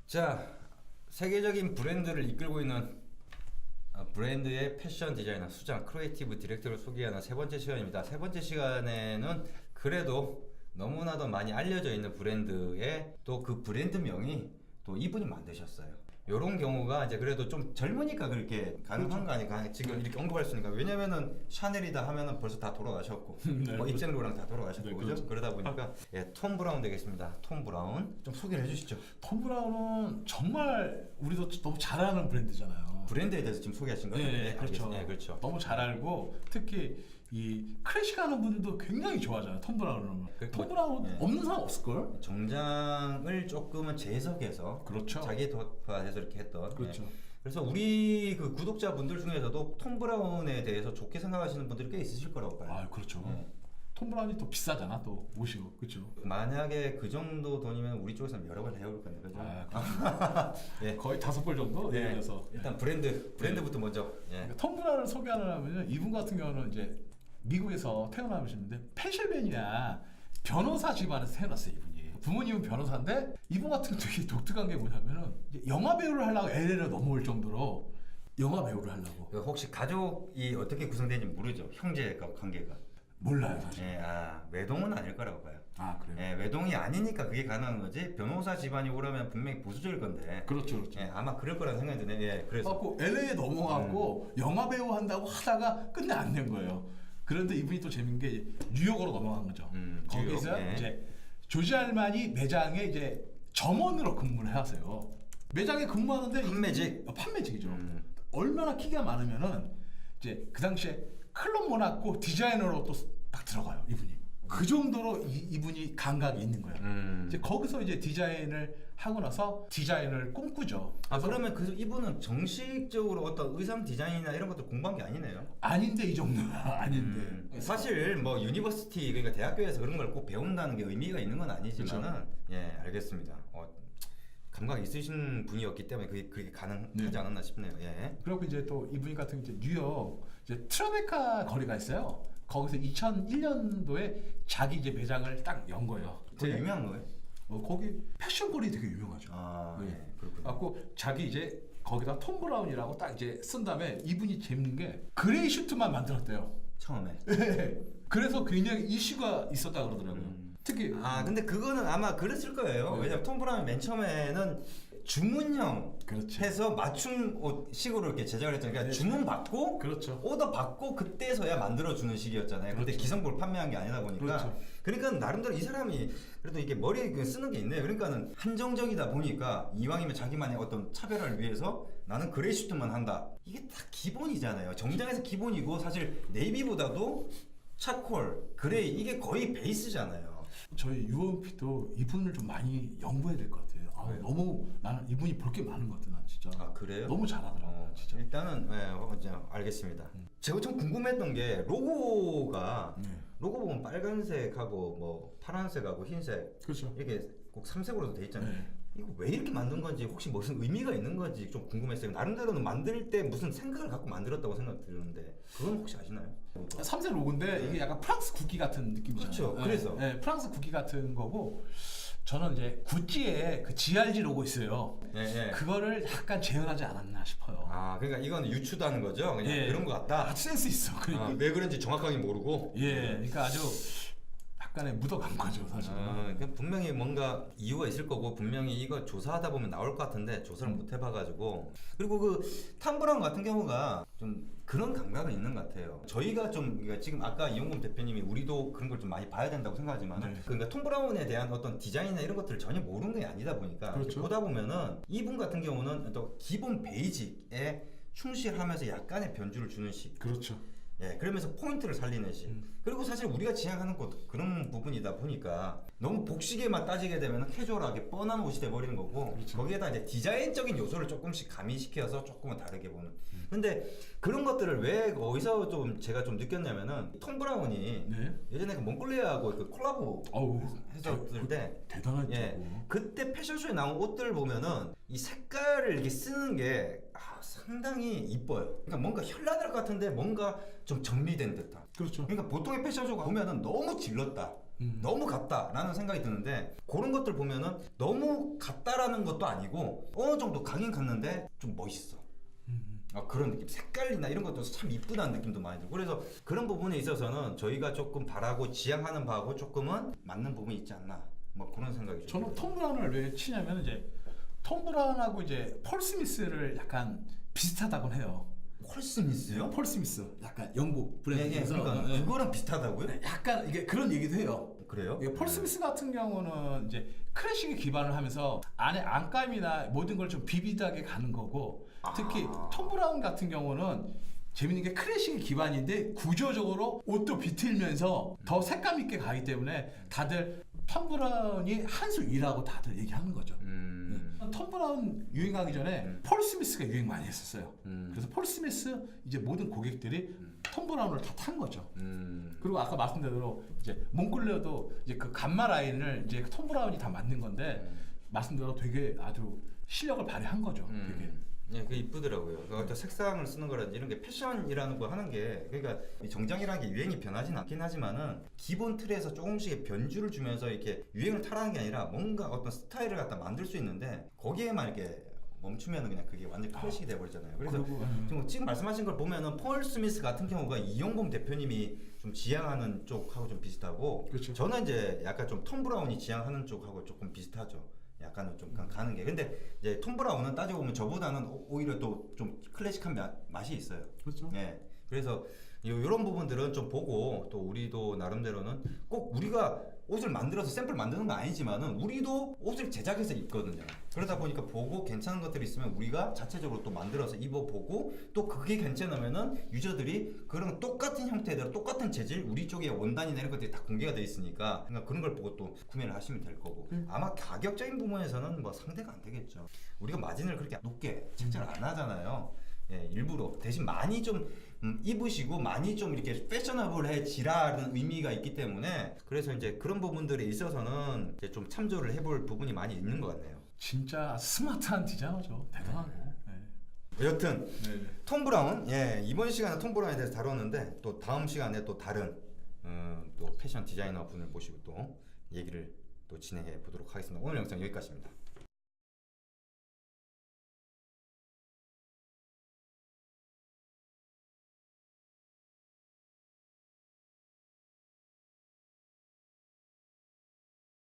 자, 세계적인 브랜드를 이끌고 있는 브랜드의 패션 디자이너 수장 크리에이티브 디렉터를 소개하는 세 번째 시간입니다. 세 번째 시간에는 그래도 너무나도 많이 알려져 있는 브랜드의 또 그 브랜드명이 또 이분이 만드셨어요. 요런 경우가 이제 그래도 좀 젊으니까 그렇게 가능한 거 아니까 지금 이렇게 언급할 수 있으니까. 왜냐면은 샤넬이다 하면은 벌써 다 돌아가셨고 네, 뭐 입생로랑 다 돌아가셨고 네, 그죠? 그렇죠. 그러다 보니까 예, 톰 브라운 되겠습니다. 톰 브라운 좀 소개를 해주시죠. 톰 브라운은 정말 우리도 너무 잘 아는 브랜드잖아요. 브랜드에 대해서 지금 소개하신 거죠? 네, 그렇죠. 네, 그렇죠. 너무 잘 알고 특히 이 클래식 하는 분들도 굉장히 좋아하잖아요. 톰 브라운은. 톰 브라운 네. 없는 사람 없을걸? 정장을 조금은 재해석해서 그렇죠. 자기 도화해서 이렇게 했던. 그렇죠. 예. 그래서 우리 그 구독자분들 중에서도 톰 브라운에 대해서 좋게 생각하시는 분들이 꽤 있으실 거라고 봐요. 아, 그렇죠. 네. 톰 브라운이 또 비싸잖아, 또 옷이. 그렇죠. 만약에 그 정도 돈이면 우리 쪽에서는 여러 번 해올 건데, 그죠? 예. 거의 5번 정도 예. 내려서. 일단 브랜드부터 먼저. 예. 그러니까 톰 브라운을 소개하려면 이분 같은 경우는 이제 미국에서 태어나셨는데 펜실베니아 변호사 집안에서 태어났어요, 이분이. 부모님은 변호사인데 이분 같은 경우 되게 독특한 게 뭐냐면은 이제 영화 배우를 하려고 LA를 넘어올 정도로 영화 배우를 하려고. 혹시 가족이 어떻게 구성되는지 모르죠? 형제가 관계가. 몰라요, 사실. 예, 외동은 아닐 거라고 봐요. 아, 그래요? 예, 외동이 아니니까 그게 가능한 거지. 변호사 집안이 오라면 분명히 보수적일 건데. 그렇죠, 그렇죠. 예, 아마 그럴 거라는 생각이 드네. 예, 그래서. 그래갖고 LA에 넘어가고 영화 배우 한다고 하다가 끝내 안 된 거예요. 그런데 이분이 또 재밌는 게 뉴욕으로 넘어간 거죠. 거기서 뉴욕, 예. 이제 조지 알만이 매장에 이제 점원으로 근무를 해왔어요. 매장에 근무하는데 판매직? 판매직이죠. 얼마나 키가 많으면은 이제 그 당시에 클럽 모나코 디자이너로 또 딱 들어가요, 이분이. 그 정도로 이분이 감각이 있는 거예요. 이제 거기서 이제 디자인을 하고 나서 디자인을 꿈꾸죠. 그러면 이분은 정식적으로 어떤 의상 디자인이나 이런 것들 공부한 게 아니네요. 아닌데 이 정도는 아닌데. 사실 뭐 유니버시티 그러니까 대학교에서 그런 걸 꼭 배운다는 게 의미가 있는 건 아니지만은 예, 알겠습니다. 감각 있으신 분이었기 때문에 그게 가능하지 네. 않았나 싶네요. 예. 그리고 이제 또 이분이 같은 이제 뉴욕 이제 트라베카 거리가 있어요. 거기서 2001년도에 자기 이제 매장을 딱 연 거예요. 되게 유명한 거예요? 거기 패션 거리 되게 유명하죠. 예, 그렇군요. 갖고 자기 이제 거기다 톰 브라운이라고 딱 이제 쓴 다음에 이분이 재밌는 게 그레이 슈트만 만들었대요. 처음에. 그래서 굉장히 이슈가 있었다 그러더라고요. 특히 근데 그거는 아마 그랬을 거예요. 네. 왜냐면 톰 브라운이 맨 처음에는 주문형 그렇지. 해서 맞춤 옷 식으로 이렇게 제작을 했잖아요. 그러니까 네. 주문 받고 그렇죠. 오더 받고 그때서야 만들어주는 식이었잖아요. 그때 그렇죠. 기성복을 판매한 게 아니다 보니까. 그렇죠. 그러니까 나름대로 이 사람이 그래도 이게 머리에 쓰는 게 있네요. 그러니까는 한정적이다 보니까 이왕이면 자기만의 어떤 차별화를 위해서 나는 그레이 슈트만 한다. 이게 다 기본이잖아요. 정장에서 기본이고 사실 네이비보다도 차콜, 그레이 이게 거의 베이스잖아요. 저희 유원피도 이분을 좀 많이 연구해야 될 것 같아요. 왜요? 너무 나는 이분이 볼 게 많은 것 같아, 난 진짜. 그래요? 너무 잘하더라고요, 진짜. 일단은 이제 알겠습니다. 제가 좀 궁금했던 게 로고가 로고 보면 빨간색하고 뭐 파란색하고 흰색 그렇죠. 이렇게 꼭 삼색으로도 돼 있잖아요. 네. 이거 왜 이렇게 만든 건지 혹시 무슨 의미가 있는 건지 좀 궁금했어요. 나름대로는 만들 때 무슨 생각을 갖고 만들었다고 생각 드는데 그건 혹시 아시나요? 삼색 로고인데 이게 약간 프랑스 국기 같은 느낌이잖아요. 그렇죠. 네, 그래서. 네, 프랑스 국기 같은 거고 저는 이제 구찌에 그 GRG 로고 있어요. 예. 그거를 약간 재현하지 않았나 싶어요. 그러니까 이건 유추다는 거죠. 그냥 예. 그런 것 같다. 아주 센스 있어. 그러니까. 왜 그런지 정확하게 모르고. 예, 그러니까 아주 약간의 묻어간 거죠, 사실은. 그러니까 분명히 뭔가 이유가 있을 거고 분명히 이거 조사하다 보면 나올 것 같은데 조사를 못 해봐가지고. 그리고 그 톰 브라운 같은 경우가 좀 그런 감각은 있는 것 같아요. 저희가 좀 그러니까 지금 아까 이용금 대표님이 우리도 그런 걸 좀 많이 봐야 된다고 생각하지만 네. 그러니까 톰 브라운에 대한 어떤 디자인이나 이런 것들을 전혀 모르는 게 아니다 보니까 그렇죠. 보다 보면은 이분 같은 경우는 또 기본 베이직에 충실하면서 약간의 변주를 주는 식. 그렇죠. 예, 그러면서 포인트를 살리는 식. 그리고 사실 우리가 지향하는 것도 그런 부분이다 보니까 너무 복식에만 따지게 되면 캐주얼하게 뻔한 옷이 돼버리는 거고 그렇죠. 거기에다 이제 디자인적인 요소를 조금씩 가미시켜서 조금은 다르게 보는. 근데 그런 것들을 왜 어디서 좀 제가 좀 느꼈냐면은 톰 브라운이 네. 예전에 그 몽골레아하고 그 콜라보 어우, 했었을 때 대단하죠. 예, 그때 패션쇼에 나온 옷들을 보면은 이 색깔을 이렇게 쓰는 게 상당히 이뻐요. 그러니까 뭔가 현란할 것 같은데 뭔가 좀 정리된 듯한. 그렇죠. 그러니까 보통의 패션쇼 보면은 너무 질렀다. 너무 같다라는 생각이 드는데 그런 것들 보면은 너무 같다라는 것도 아니고 어느 정도 가긴 갔는데 좀 멋있어. 그런 느낌, 색깔이나 이런 것도 참 이쁘다는 느낌도 많이 들고 그래서 그런 부분에 있어서는 저희가 조금 바라고 지향하는 바하고 조금은 맞는 부분이 있지 않나 뭐 그런 생각이 좀 저는 들어요. 톰 브라운을 왜 치냐면 이제 톰 브라운하고 이제 폴 스미스를 약간 비슷하다고 해요. 폴 스미스요? 폴 스미스 약간 영국 브랜드에서 그러니까 예. 그거랑 비슷하다고요? 약간 이게 그런 얘기도 해요. 그래요? 이게 폴 스미스 같은 경우는 이제 클래식에 기반을 하면서 안에 안감이나 모든 걸 좀 비비드하게 가는 거고 특히 톰 브라운 같은 경우는 재밌는 게 클래식이 기반인데 구조적으로 옷도 비틀면서 더 색감 있게 가기 때문에 다들 톰 브라운이 한 수 위라고 다들 얘기하는 거죠. 톰 브라운 유행하기 전에 폴 스미스가 유행 많이 했었어요. 그래서 폴 스미스 이제 모든 고객들이 톰 브라운을 다 탄 거죠. 그리고 아까 말씀드린 대로 이제 몽클레어도 이제 그 감마 라인을 이제 톰 브라운이 다 만든 건데 말씀대로 되게 아주 실력을 발휘한 거죠. 되게. 예, 그게 이쁘더라고요. 그 색상을 쓰는 거라든지 이런 게 패션이라는 거 하는 게 그러니까 이 정장이라는 게 유행이 변하진 않긴 하지만은 기본 틀에서 조금씩의 변주를 주면서 이렇게 유행을 타라는 게 아니라 뭔가 어떤 스타일을 갖다 만들 수 있는데 거기에만 이렇게 멈추면은 그냥 그게 완전 클래식이 돼버리잖아요. 그래서 지금 말씀하신 걸 보면은 폴 스미스 같은 경우가 이용범 대표님이 좀 지향하는 쪽하고 좀 비슷하고 그렇죠. 저는 이제 약간 좀 톰 브라운이 지향하는 쪽하고 조금 비슷하죠. 약간은 좀 가는 게 근데 이제 톰 브라운은 따지고 보면 저보다는 오히려 또 좀 클래식한 맛이 있어요. 그렇죠. 예. 그래서 이런 부분들은 좀 보고 또 우리도 나름대로는 꼭 우리가 옷을 만들어서 샘플 만드는 건 아니지만은 우리도 옷을 제작해서 입거든요. 그러다 보니까 보고 괜찮은 것들이 있으면 우리가 자체적으로 또 만들어서 입어보고 또 그게 괜찮으면은 유저들이 그런 똑같은 형태대로 똑같은 재질 우리 쪽에 원단이나 이런 것들이 다 공개가 돼 있으니까 그러니까 그런 걸 보고 또 구매를 하시면 될 거고 아마 가격적인 부분에서는 뭐 상대가 안 되겠죠. 우리가 마진을 그렇게 높게 책정을 안 하잖아요. 예, 일부러 대신 많이 좀 입으시고 많이 좀 이렇게 패셔너블해지라는 의미가 있기 때문에 그래서 이제 그런 부분들에 있어서는 이제 좀 참조를 해볼 부분이 많이 있는 것 같네요. 진짜 스마트한 디자이너죠. 대단하고. 네. 여튼 네. 톰 브라운 이번 시간에 톰 브라운에 대해서 다뤘는데 또 다음 시간에 또 다른 또 패션 디자이너 분을 모시고 또 얘기를 또 진행해 보도록 하겠습니다. 오늘 영상 여기까지입니다.